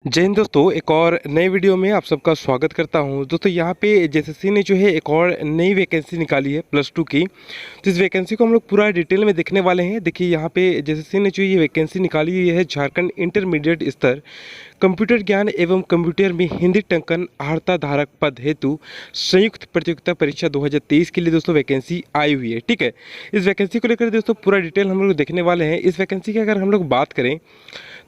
जय हिंद दोस्तों, एक और नए वीडियो में आप सबका स्वागत करता हूं। दोस्तों यहाँ पे जेएसएससी ने जो है एक और नई वैकेंसी निकाली है +2 की। तो इस वैकेंसी को हम लोग पूरा डिटेल में देखने वाले हैं। देखिए यहाँ पे जेएसएससी ने जो ये वैकेंसी निकाली हुई है झारखंड इंटरमीडिएट स्तर कंप्यूटर ज्ञान एवं कंप्यूटर में हिंदी टंकन अर्हता धारक पद हेतु संयुक्त प्रतियोगिता परीक्षा 2023 के लिए दोस्तों वैकेंसी आई हुई है। ठीक है, इस वैकेंसी को लेकर दोस्तों पूरा डिटेल हम लोग देखने वाले हैं। इस वैकेंसी की अगर हम लोग बात करें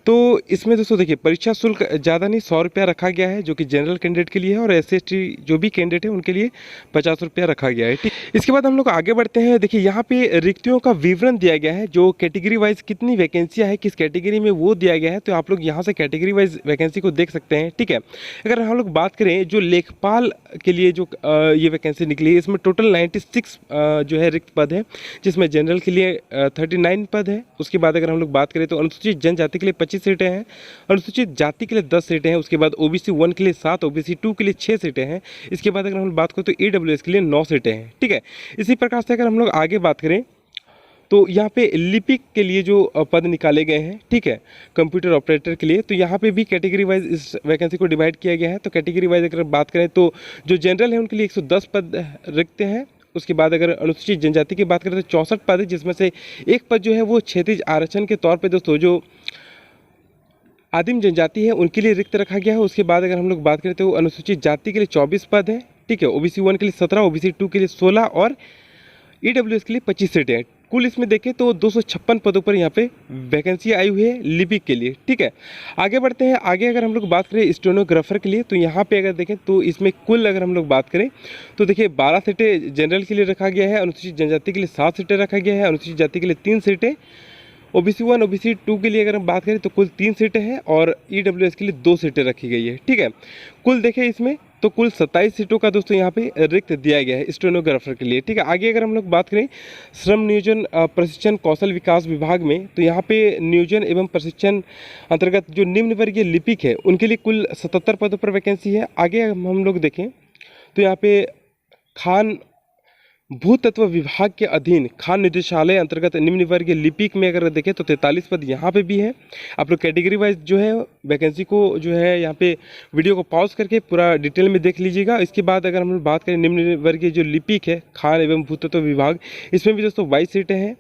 तो इसमें दोस्तों देखिए परीक्षा शुल्क ज़्यादा नहीं 100 रुपया रखा गया है, जो कि जनरल कैंडिडेट के लिए है, और SC/ST जो भी कैंडिडेट है उनके लिए 50 रुपया रखा गया है। ठीक, इसके बाद हम लोग आगे बढ़ते हैं। देखिए यहाँ पे रिक्तियों का विवरण दिया गया है, जो कैटेगरी वाइज कितनी वैकेंसियाँ है किस कैटेगरी में वो दिया गया है। तो आप लोग यहाँ से कैटेगरी वाइज वैकेंसी को देख सकते हैं। ठीक है, अगर हम लोग बात करें जो लेखपाल के लिए जो ये वैकेंसी निकली है, इसमें टोटल 96 जो है रिक्त पद है, जिसमें जनरल के लिए 39 पद है। उसके बाद अगर हम लोग बात करें तो अनुसूचित जनजाति के लिए 25 सीटें हैं, अनुसूचित जाति के लिए 10 सीटें हैं। उसके बाद OBC 1 के लिए 7, OBC 2 के लिए 6 सीटें हैं। इसके बाद अगर हम बात करें तो EWS के लिए 9 सीटें हैं। ठीक है, इसी प्रकार से अगर हम लोग आगे बात करें तो यहाँ पे लिपिक के लिए जो पद निकाले गए हैं, ठीक है, कंप्यूटर ऑपरेटर के लिए, तो यहाँ पे भी कैटेगरी वाइज इस वैकेंसी को डिवाइड किया गया है। तो कैटेगरी वाइज अगर बात करें तो जो जनरल है उनके लिए 110 पद रिक्त हैं। उसके बाद अगर अनुसूचित जनजाति की बात करें तो 64 पद है, जिसमें से एक पद जो है वो क्षैतिज आरक्षण के तौर पर दोस्तों जो आदिम जनजाति है उनके लिए रिक्त रखा गया है। उसके बाद अगर हम लोग बात करें तो अनुसूचित जाति के लिए 24 पद है। ठीक है, OBC 1 के लिए 17, OBC 2 के लिए 16 और EWS के लिए 25 सीटें हैं। कुल इसमें देखें तो 256 पदों पर यहाँ पे वैकेंसी आई हुई है लिपिक के लिए। ठीक है, आगे बढ़ते हैं। आगे अगर हम लोग बात करें स्टेनोग्राफर के लिए, तो यहाँ पे अगर देखें तो इसमें कुल अगर हम लोग बात करें तो देखिए 12 सीटें जनरल के लिए रखा गया है, अनुसूचित जनजाति के लिए 7 सीटें रखा गया है, अनुसूचित जाति के लिए 3 सीटें, OBC 1 OBC 2 के लिए अगर हम बात करें तो कुल 3 सीटें हैं और EWS के लिए 2 सीटें रखी गई है। ठीक है, कुल देखें इसमें तो कुल 27 सीटों का दोस्तों यहाँ पे रिक्त दिया गया है स्टेनोग्राफर के लिए। ठीक है, आगे अगर हम लोग बात करें श्रम नियोजन प्रशिक्षण कौशल विकास विभाग में, तो यहाँ पे नियोजन एवं प्रशिक्षण अंतर्गत जो निम्न वर्गीय लिपिक है उनके लिए कुल 77 पदों पर वैकेंसी है। आगे हम लोग देखें तो यहाँ पे खान भूतत्व विभाग के अधीन खान निदेशालय अंतर्गत निम्न वर्गीय लिपिक में अगर देखें तो 43 पद यहाँ पे भी है। आप लोग कैटेगरी वाइज जो है वैकेंसी को जो है यहाँ पे वीडियो को पॉज करके पूरा डिटेल में देख लीजिएगा। इसके बाद अगर हम बात करें निम्न वर्गीय जो लिपिक है खान एवं भूतत्व विभाग, इसमें भी दोस्तों 22 सीटें हैं।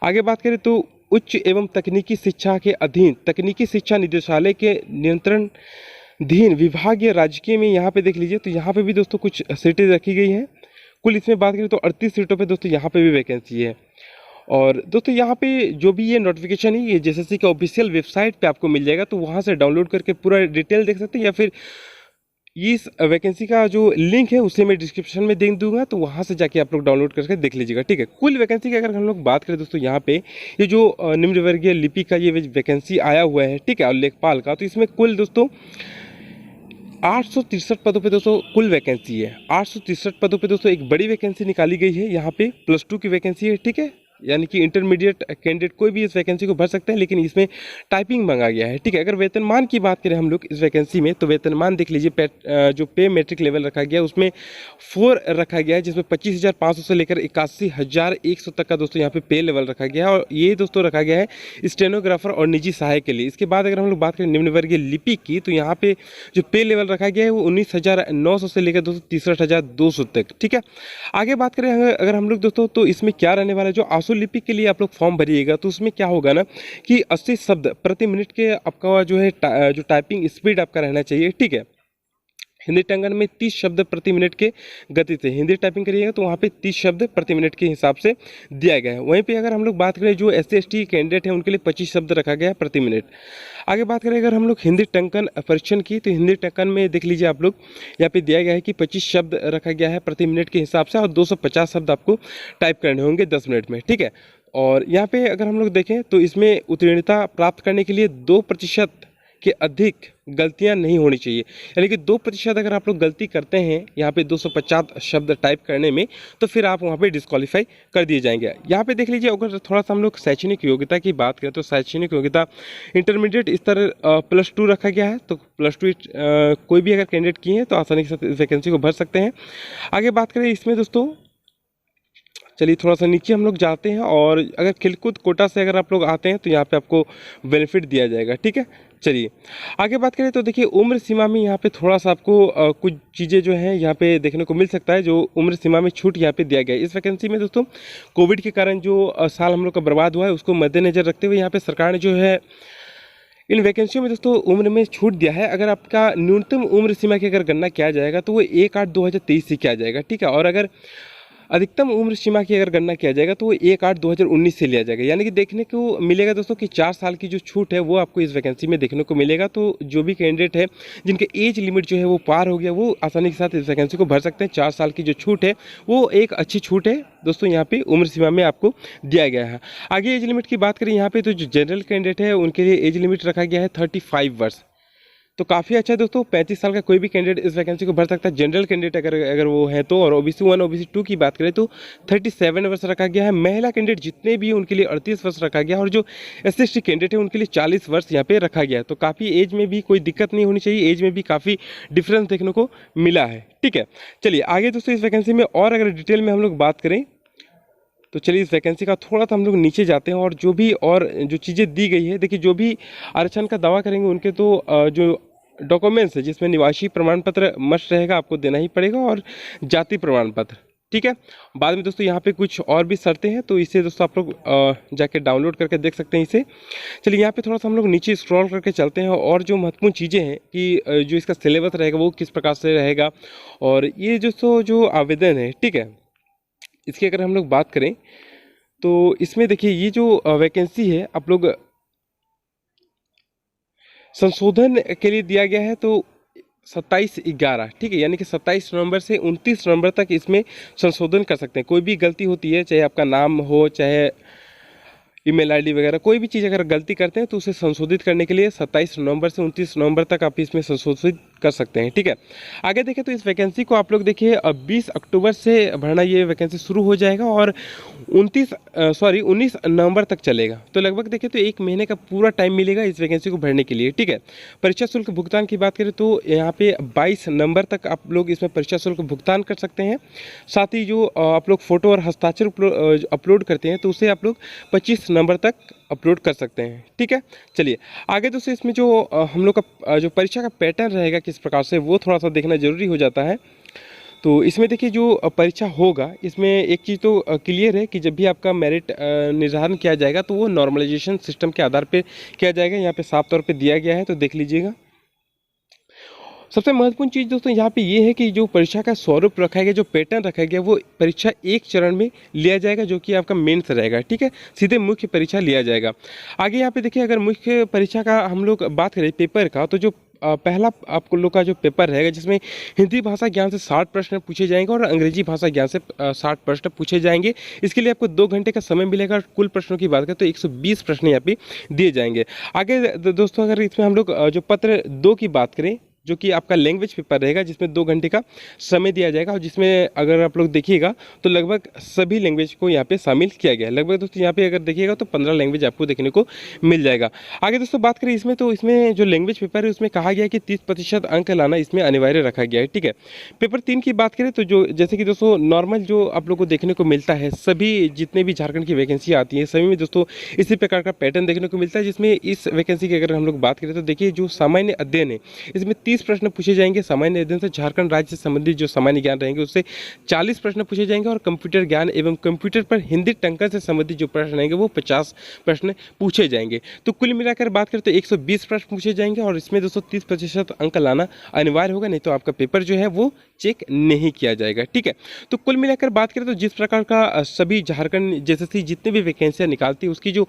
आगे बात करें तो उच्च एवं तकनीकी शिक्षा के अधीन तकनीकी शिक्षा निदेशालय के नियंत्रण अधीन विभागीय राजकीय में यहाँ पे देख लीजिए, तो यहाँ पे भी दोस्तों कुछ सीटें रखी गई हैं। कुल इसमें बात करें तो 38 सीटों पे दोस्तों यहाँ पे भी वैकेंसी है। और दोस्तों यहाँ पे जो भी ये नोटिफिकेशन है ये जेएसएससी के ऑफिशियल वेबसाइट पे आपको मिल जाएगा, तो वहाँ से डाउनलोड करके पूरा डिटेल देख सकते हैं, या फिर इस वैकेंसी का जो लिंक है उसे मैं डिस्क्रिप्शन में दे दूंगा, तो वहाँ से जाके आप लोग डाउनलोड करके देख लीजिएगा। ठीक है, कुल वैकेंसी की अगर हम लोग बात करें दोस्तों यहाँ पे ये जो निम्न वर्गीय लिपि का ये वैकेंसी आया हुआ है, ठीक है, और लेखपाल का, तो इसमें कुल दोस्तों 863 पदों पे दोस्तों कुल वैकेंसी है। 863 पदों पे दोस्तों एक बड़ी वैकेंसी निकाली गई है। यहाँ पे +2 की वैकेंसी है। ठीक है, यानी कि इंटरमीडिएट कैंडिडेट कोई भी इस वैकेंसी को भर सकते हैं, लेकिन इसमें टाइपिंग मांगा गया है। ठीक है, अगर वेतनमान की बात करें हम लोग इस वैकेंसी में, तो वेतनमान देख लीजिए जो पे मेट्रिक लेवल रखा गया है उसमें 4 रखा गया है, जिसमें 25,500 से लेकर 81,100 तक का दोस्तों यहाँ पे पे लेवल रखा गया है। और ये दोस्तों रखा गया है स्टेनोग्राफर और निजी सहायक के लिए। इसके बाद अगर हम लोग बात करें निम्न वर्गीय लिपिक की, तो यहाँ पे जो पे लेवल रखा गया है वो 19,900 से लेकर दोस्तों 63,200 तक। ठीक है, आगे बात करें अगर हम लोग दोस्तों तो इसमें क्या रहने वाला है, जो आंसू लिपि के लिए आप लोग फॉर्म भरिएगा तो उसमें क्या होगा ना कि 80 शब्द प्रति मिनट के आपका जो है जो टाइपिंग स्पीड आपका रहना चाहिए। ठीक है, हिंदी टंकन में 30 शब्द प्रति मिनट के गति से हिंदी टाइपिंग करिएगा तो वहाँ पे 30 शब्द प्रति मिनट के हिसाब से दिया गया है। वहीं पे अगर हम लोग बात करें जो SC/ST कैंडिडेट है उनके लिए 25 शब्द रखा गया है प्रति मिनट। आगे बात करें अगर हम लोग हिंदी टंकन परीक्षण की, तो हिंदी टंकन में देख लीजिए आप लोग यहाँ पे दिया गया है कि 25 शब्द रखा गया है प्रति मिनट के हिसाब से, और 250 शब्द आपको टाइप करने होंगे 10 मिनट में। ठीक है, और यहाँ पे अगर हम लोग देखें तो इसमें उत्तीर्णता प्राप्त करने के लिए 2% के अधिक गलतियां नहीं होनी चाहिए, यानी कि 2% अगर आप लोग गलती करते हैं यहाँ पे 250 शब्द टाइप करने में, तो फिर आप वहाँ पे डिस्क्वालीफाई कर दिए जाएंगे। यहाँ पे देख लीजिए अगर थोड़ा सा हम लोग शैक्षणिक योग्यता की बात करें तो शैक्षणिक योग्यता इंटरमीडिएट स्तर +2 रखा गया है। तो +2 कोई भी अगर कैंडिडेट किए हैं तो आसानी से वैकेंसी को भर सकते हैं। आगे बात करें इसमें दोस्तों चलिए थोड़ा सा नीचे हम लोग जाते हैं, और अगर खेलकूद कोटा से अगर आप लोग आते हैं तो यहाँ पे आपको बेनिफिट दिया जाएगा, ठीक है। चलिए आगे बात करें तो देखिए उम्र सीमा में यहाँ पे थोड़ा सा आपको कुछ चीज़ें जो हैं यहाँ पे देखने को मिल सकता है, जो उम्र सीमा में छूट यहाँ पे दिया गया है इस वैकेंसी में दोस्तों। कोविड के कारण जो साल हम लोग का बर्बाद हुआ है उसको मद्देनज़र रखते हुए यहाँ पे सरकार ने जो है इन वैकेंसियों में दोस्तों उम्र में छूट दिया है। अगर आपका न्यूनतम उम्र सीमा की अगर गणना किया जाएगा तो वो 1/8/2023 से किया जाएगा, ठीक है। और अगर अधिकतम उम्र सीमा की अगर गणना किया जाएगा तो वो 1/8/2019 से लिया जाएगा। यानी कि देखने को मिलेगा दोस्तों कि 4 साल की जो छूट है वो आपको इस वैकेंसी में देखने को मिलेगा। तो जो भी कैंडिडेट है जिनके एज लिमिट जो है वो पार हो गया, वो आसानी के साथ इस वैकेंसी को भर सकते हैं। 4 साल की जो छूट है वो एक अच्छी छूट है दोस्तों, यहाँ पे उम्र सीमा में आपको दिया गया है। आगे एज लिमिट की बात करें यहाँ पे तो जो जनरल कैंडिडेट है उनके लिए एज लिमिट रखा गया है 35 वर्ष। तो काफ़ी अच्छा है दोस्तों, 35 साल का कोई भी कैंडिडेट इस वैकेंसी को भर सकता है, जनरल कैंडिडेट अगर वो है तो। और OBC 1 OBC 2 की बात करें तो 37 वर्ष रखा गया है। महिला कैंडिडेट जितने भी हैं उनके लिए 38 वर्ष रखा गया है, और जो SC/ST कैंडिडेट है उनके लिए 40 वर्ष यहाँ पे रखा गया है। तो काफ़ी एज में भी कोई दिक्कत नहीं होनी चाहिए, एज में भी काफ़ी डिफरेंस देखने को मिला है, ठीक है। चलिए आगे दोस्तों इस वैकेंसी में और अगर डिटेल में हम लोग बात करें तो चलिए इस वैकेंसी का थोड़ा सा हम लोग नीचे जाते हैं, और जो भी और जो चीज़ें दी गई है देखिए, जो भी आरक्षण का दावा करेंगे उनके तो जो डॉक्यूमेंट्स है जिसमें निवासी प्रमाण पत्र मस्ट रहेगा, आपको देना ही पड़ेगा, और जाति प्रमाण पत्र, ठीक है। बाद में दोस्तों यहाँ पे कुछ और भी शर्तें हैं, तो इसे दोस्तों आप लोग जाके डाउनलोड करके देख सकते हैं इसे। चलिए यहाँ पे थोड़ा सा हम लोग नीचे स्क्रॉल करके चलते हैं, और जो महत्वपूर्ण चीज़ें हैं कि जो इसका सिलेबस रहेगा वो किस प्रकार से रहेगा, और ये दोस्तों जो आवेदन है, ठीक है, इसकी अगर हम लोग बात करें तो इसमें देखिए ये जो वैकेंसी है आप लोग संशोधन के लिए दिया गया है तो 27/11, ठीक है, यानी कि 27 नवंबर से 29 नवंबर तक इसमें संशोधन कर सकते हैं। कोई भी गलती होती है, चाहे आपका नाम हो, चाहे ईमेल आईडी वगैरह, कोई भी चीज़ अगर गलती करते हैं तो उसे संशोधित करने के लिए 27 नवंबर से 29 नवंबर तक आप इसमें संशोधित कर सकते हैं, ठीक है। आगे देखें तो इस वैकेंसी को आप लोग देखिए 20 अक्टूबर से भरना ये वैकेंसी शुरू हो जाएगा, और 19 नवंबर तक चलेगा। तो लगभग देखें तो 1 महीने का पूरा टाइम मिलेगा इस वैकेंसी को भरने के लिए, ठीक है। परीक्षा शुल्क भुगतान की बात करें तो यहाँ पे 22 नवंबर तक आप लोग इसमें परीक्षा शुल्क भुगतान कर सकते हैं। साथ ही जो आप लोग फोटो और हस्ताक्षर अपलोड करते हैं तो उसे आप लोग 25 नवंबर तक अपलोड कर सकते हैं, ठीक है। चलिए आगे दोस्तों इसमें जो हम लोग का जो परीक्षा का पैटर्न रहेगा किस प्रकार से, वो थोड़ा सा देखना जरूरी हो जाता है। तो इसमें देखिए जो परीक्षा होगा, इसमें एक चीज़ तो क्लियर है कि जब भी आपका मेरिट निर्धारण किया जाएगा तो वो नॉर्मलाइजेशन सिस्टम के आधार पे किया जाएगा। यहाँ पे साफ तौर पे दिया गया है, तो देख लीजिएगा। सबसे महत्वपूर्ण चीज़ दोस्तों यहाँ पे ये है कि जो परीक्षा का स्वरूप रखा गया, जो पैटर्न रखा गया, वो परीक्षा एक चरण में लिया जाएगा, जो कि आपका मेंस रहेगा, ठीक है। सीधे मुख्य परीक्षा लिया जाएगा। आगे यहाँ पे देखिए अगर मुख्य परीक्षा का हम लोग बात करें पेपर का, तो जो पहला आप लोग का जो पेपर रहेगा जिसमें हिंदी भाषा ज्ञान से 60 प्रश्न पूछे जाएंगे, और अंग्रेजी भाषा ज्ञान से 60 प्रश्न पूछे जाएंगे। इसके लिए आपको 2 घंटे का समय मिलेगा, और कुल प्रश्नों की बात करें तो 120 प्रश्न यहाँ पे दिए जाएंगे। आगे दोस्तों अगर इसमें हम लोग जो पत्र 2 की बात करें, जो कि आपका लैंग्वेज पेपर रहेगा, जिसमें 2 घंटे का समय दिया जाएगा, और जिसमें अगर आप लोग देखिएगा तो लगभग सभी लैंग्वेज को यहाँ पे शामिल किया गया है। लगभग दोस्तों यहाँ पे अगर देखिएगा तो 15 लैंग्वेज आपको देखने को मिल जाएगा। आगे दोस्तों बात करें इसमें, तो इसमें जो लैंग्वेज पेपर है उसमें कहा गया है कि 30% अंक लाना इसमें अनिवार्य रखा गया है, ठीक है। पेपर 3 की बात करें तो जो जैसे कि दोस्तों नॉर्मल जो आप लोग को देखने को मिलता है, सभी जितने भी झारखंड की वैकेंसी आती है सभी में दोस्तों इसी प्रकार का पैटर्न देखने को मिलता है। जिसमें इस वैकेंसी की अगर हम लोग बात करें तो देखिए जो सामान्य अध्ययन है इसमें 30 प्रश्न पूछे जाएंगे। सामान्य अध्ययन से झारखंड राज्य से संबंधित जो सामान्य ज्ञान रहेंगे उससे 40 प्रश्न पूछे जाएंगे, और कंप्यूटर ज्ञान एवं कंप्यूटर पर हिंदी टंकन से संबंधित जो प्रश्न रहेंगे वो 50 प्रश्न पूछे जाएंगे। तो कुल मिलाकर बात करें तो 120 प्रश्न पूछे जाएंगे, और इसमें दोस्तों 30% अंक लाना अनिवार्य होगा, नहीं तो आपका पेपर जो है वो चेक नहीं किया जाएगा, ठीक है। तो कुल मिलाकर बात करें तो जिस प्रकार का सभी झारखंड JSSC जितने भी वैकेंसियाँ निकालती है उसकी जो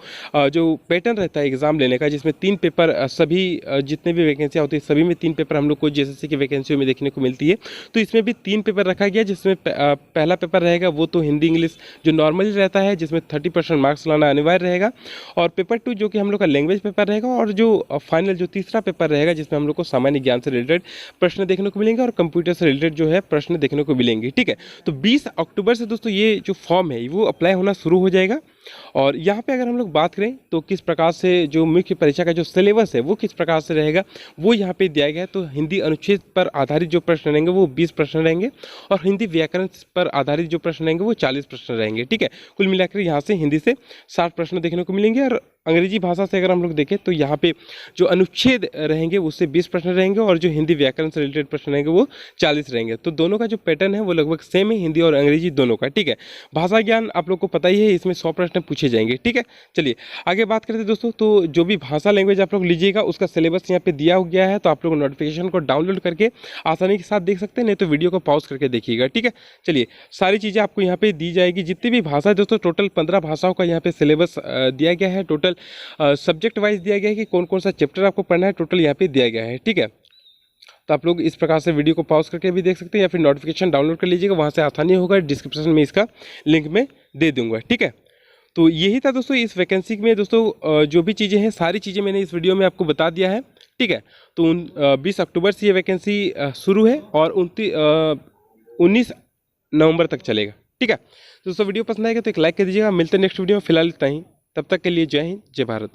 पैटर्न रहता है एग्जाम लेने का, जिसमें 3 पेपर सभी जितने भी वैकेंसियाँ होती है सभी में 3 पेपर हम लोग को JSSC की वैकेंसियों में देखने को मिलती है। तो इसमें भी 3 पेपर रखा गया, जिसमें पहला पेपर रहेगा वो तो हिंदी इंग्लिश जो नॉर्मली रहता है, जिसमें 30% मार्क्स लाना अनिवार्य रहेगा, और पेपर 2 जो कि हम लोग का लैंग्वेज पेपर रहेगा, और जो फाइनल जो तीसरा पेपर रहेगा जिसमें हम लोग को सामान्य ज्ञान से रिलेटेड प्रश्न देखने को मिलेंगे, और कंप्यूटर से रिलेटेड जो है प्रश्न देखने को मिलेंगे, ठीक है। तो 20 अक्टूबर से दोस्तों ये जो फॉर्म है वो अप्लाई होना शुरू हो जाएगा। और यहाँ पे अगर हम लोग बात करें तो किस प्रकार से जो मुख्य परीक्षा का जो सिलेबस है वो किस प्रकार से रहेगा वो यहाँ पे दिया गया है। तो हिंदी अनुच्छेद पर आधारित जो प्रश्न रहेंगे वो 20 प्रश्न रहेंगे और हिंदी व्याकरण पर आधारित जो प्रश्न रहेंगे वो 40 प्रश्न रहेंगे। ठीक है, कुल मिलाकर यहाँ से हिंदी से 60 प्रश्न देखने को मिलेंगे। और अंग्रेजी भाषा से अगर हम लोग देखें तो यहाँ पे जो अनुच्छेद रहेंगे उससे 20 प्रश्न रहेंगे और जो हिंदी व्याकरण से रिलेटेड प्रश्न रहेंगे वो 40 रहेंगे। तो दोनों का जो पैटर्न है वो लगभग सेम है, हिंदी और अंग्रेजी दोनों का। ठीक है, भाषा ज्ञान आप लोग को पता ही है, इसमें 100 प्रश्न पूछे जाएंगे। ठीक है, चलिए आगे बात करते हैं दोस्तों। तो जो भी भाषा लैंग्वेज आप लोग लीजिएगा उसका सिलेबस यहाँ पे दिया गया है, तो आप लोग नोटिफिकेशन को डाउनलोड करके आसानी के साथ देख सकते हैं, नहीं तो वीडियो को पॉज करके देखिएगा। ठीक है, चलिए सारी चीज़ें आपको यहाँ पे दी जाएगी, जितनी भी भाषा दोस्तों टोटल 15 भाषाओं का यहाँ पे सिलेबस दिया गया है। टोटल सब्जेक्ट वाइज दिया गया है कि कौन कौन सा चैप्टर आपको पढ़ना है, टोटल यहाँ पे दिया गया है। ठीक है, तो आप लोग इस प्रकार से वीडियो को पॉज करके भी देख सकते हैं या फिर नोटिफिकेशन डाउनलोड कर लीजिएगा, वहाँ से आसानी होगा। डिस्क्रिप्शन में इसका लिंक में दे दूंगा। ठीक है, तो यही था दोस्तों इस वैकेंसी में। दोस्तों जो भी चीज़ें हैं सारी चीज़ें मैंने इस वीडियो में आपको बता दिया है। ठीक है, तो 20 अक्टूबर से ये वैकेंसी शुरू है और 19 नवंबर तक चलेगा। ठीक है, तो दोस्तों वीडियो पसंद आएगा तो एक लाइक कर दीजिएगा। मिलते हैं नेक्स्ट वीडियो में, फिलहाल इतना ही। तब तक के लिए जय हिंद, जय भारत।